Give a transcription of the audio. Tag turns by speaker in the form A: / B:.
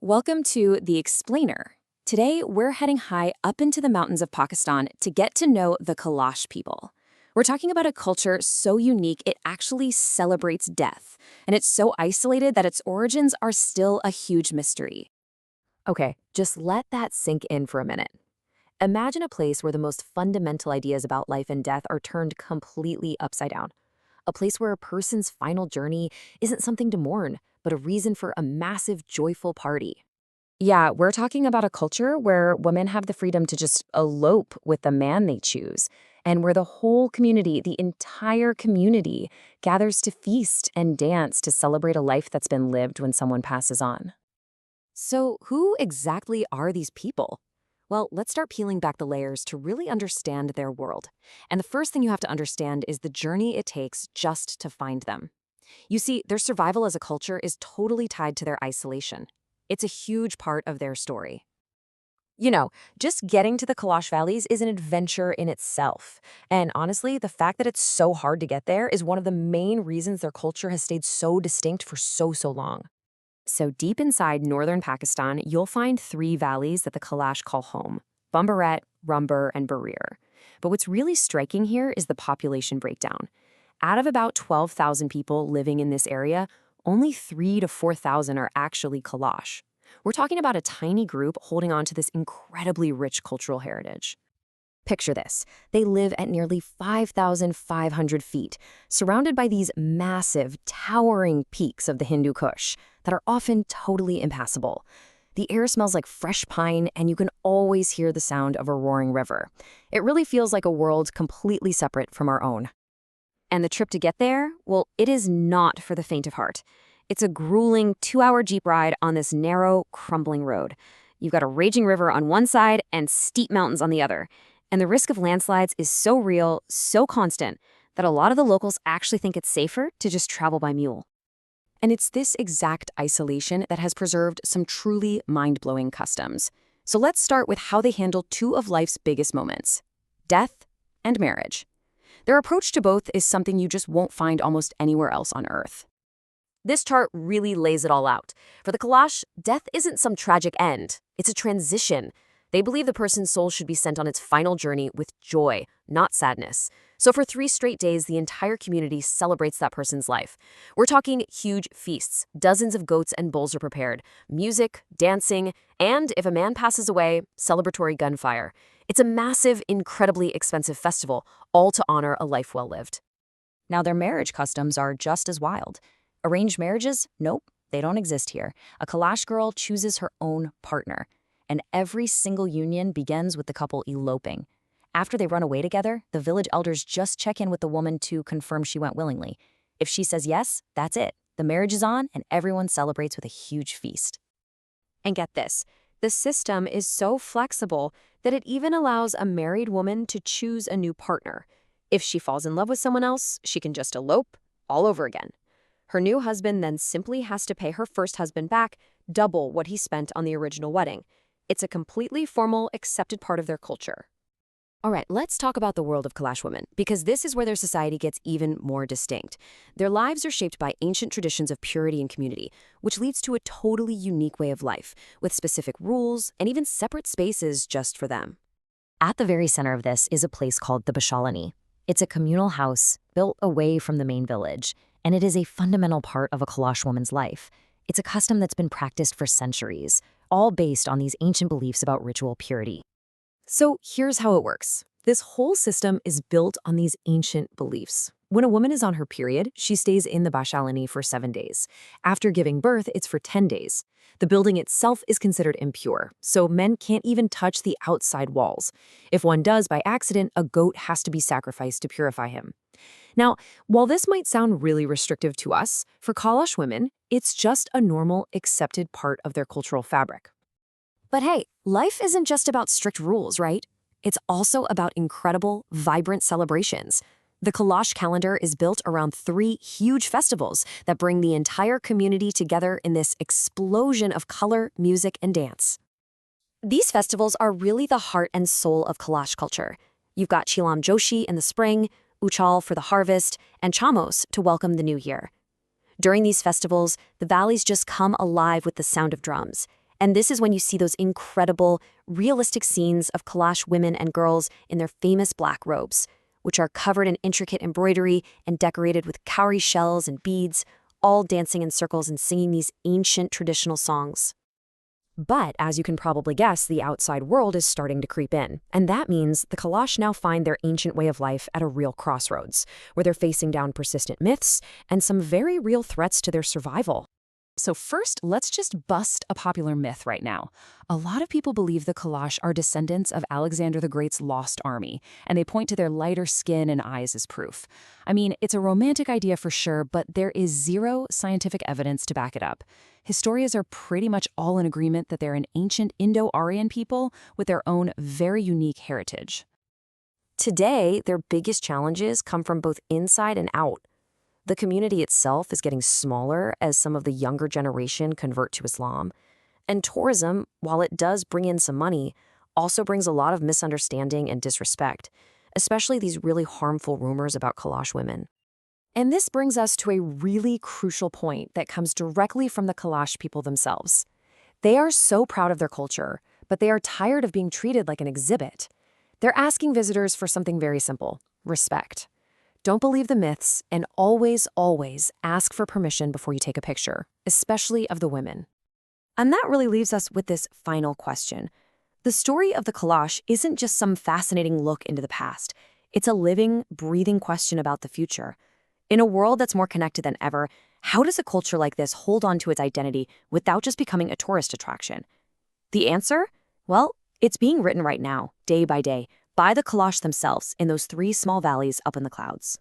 A: Welcome to The Explainer. Today, we're heading high up into the mountains of Pakistan to get to know the Kalash people. We're talking about a culture so unique it actually celebrates death, and it's so isolated that its origins are still a huge mystery. Okay, just let that sink in for a minute. Imagine a place where the most fundamental ideas about life and death are turned completely upside down. A place where a person's final journey isn't something to mourn, but a reason for a massive, joyful party. Yeah, we're talking about a culture where women have the freedom to just elope with the man they choose, and where the whole community, the entire community, gathers to feast and dance to celebrate a life that's been lived when someone passes on. So, who exactly are these people? Well, let's start peeling back the layers to really understand their world. And the first thing you have to understand is the journey it takes just to find them. You see, their survival as a culture is totally tied to their isolation. It's a huge part of their story. Just getting to the Kalash Valleys is an adventure in itself. And honestly, the fact that it's so hard to get there is one of the main reasons their culture has stayed so distinct for so long. So deep inside northern Pakistan, you'll find three valleys that the Kalash call home: Bumbaret, Rumbar, and Barir. But what's really striking here is the population breakdown. Out of about 12,000 people living in this area, only 3,000 to 4,000 are actually Kalash. We're talking about a tiny group holding on to this incredibly rich cultural heritage. Picture this. They live at nearly 5,500 feet, surrounded by these massive, towering peaks of the Hindu Kush that are often totally impassable. The air smells like fresh pine, and you can always hear the sound of a roaring river. It really feels like a world completely separate from our own. And the trip to get there? Well, it is not for the faint of heart. It's a grueling 2-hour Jeep ride on this narrow, crumbling road. You've got a raging river on one side and steep mountains on the other. And the risk of landslides is so real, so constant, that a lot of the locals actually think it's safer to just travel by mule. And it's this exact isolation that has preserved some truly mind-blowing customs. So let's start with how they handle two of life's biggest moments: death and marriage. Their approach to both is something you just won't find almost anywhere else on Earth. This chart really lays it all out. For the Kalash, death isn't some tragic end. It's a transition. They believe the person's soul should be sent on its final journey with joy, not sadness. So for 3 straight days, the entire community celebrates that person's life. We're talking huge feasts. Dozens of goats and bulls are prepared. Music, dancing, and if a man passes away, celebratory gunfire. It's a massive, incredibly expensive festival, all to honor a life well lived. Now, their marriage customs are just as wild. Arranged marriages? Nope, they don't exist here. A Kalash girl chooses her own partner, and every single union begins with the couple eloping. After they run away together, the village elders just check in with the woman to confirm she went willingly. If she says yes, that's it. The marriage is on, and everyone celebrates with a huge feast. And get this, the system is so flexible that it even allows a married woman to choose a new partner. If she falls in love with someone else, she can just elope all over again. Her new husband then simply has to pay her first husband back double what he spent on the original wedding. It's a completely formal, accepted part of their culture. All right, let's talk about the world of Kalash women, because this is where their society gets even more distinct. Their lives are shaped by ancient traditions of purity and community, which leads to a totally unique way of life, with specific rules and even separate spaces just for them. At the very center of this is a place called the Bashaleni. It's a communal house built away from the main village, and it is a fundamental part of a Kalash woman's life. It's a custom that's been practiced for centuries, all based on these ancient beliefs about ritual purity. So here's how it works. This whole system is built on these ancient beliefs. When a woman is on her period, she stays in the Bashaleni for 7 days. After giving birth, it's for 10 days. The building itself is considered impure, so men can't even touch the outside walls. If one does by accident, a goat has to be sacrificed to purify him. Now, while this might sound really restrictive to us, for Kalash women, it's just a normal, accepted part of their cultural fabric. But hey, life isn't just about strict rules, right? It's also about incredible, vibrant celebrations. The Kalash calendar is built around 3 huge festivals that bring the entire community together in this explosion of color, music, and dance. These festivals are really the heart and soul of Kalash culture. You've got Chilam Joshi in the spring, Uchal for the harvest, and Chamos to welcome the new year. During these festivals, the valleys just come alive with the sound of drums.
B: And this is when you see those incredible, realistic scenes of Kalash women and girls in their famous black robes, which are covered in intricate embroidery and decorated with cowrie shells and beads, all dancing in circles and singing these ancient traditional songs. But, as you can probably guess, the outside world is starting to creep in. And that means the Kalash now find their ancient way of life at a real crossroads, where they're facing down persistent myths and some very real threats to their survival.
A: So first, let's just bust a popular myth right now. A lot of people believe the Kalash are descendants of Alexander the Great's lost army, and they point to their lighter skin and eyes as proof. I mean, it's a romantic idea for sure, but there is zero scientific evidence to back it up. Historians are pretty much all in agreement that they're an ancient Indo-Aryan people with their own very unique heritage.
B: Today, their biggest challenges come from both inside and out. The community itself is getting smaller as some of the younger generation convert to Islam. And tourism, while it does bring in some money, also brings a lot of misunderstanding and disrespect, especially these really harmful rumors about Kalash women.
A: And this brings us to a really crucial point that comes directly from the Kalash people themselves. They are so proud of their culture, but they are tired of being treated like an exhibit. They're asking visitors for something very simple: respect. Don't believe the myths, and always, always ask for permission before you take a picture, especially of the women.
B: And that really leaves us with this final question. The story of the Kalash isn't just some fascinating look into the past. It's a living, breathing question about the future. In a world that's more connected than ever, how does a culture like this hold on to its identity without just becoming a tourist attraction? The answer? Well, it's being written right now, day by day, by the Kalash themselves in those 3 small valleys up in the clouds.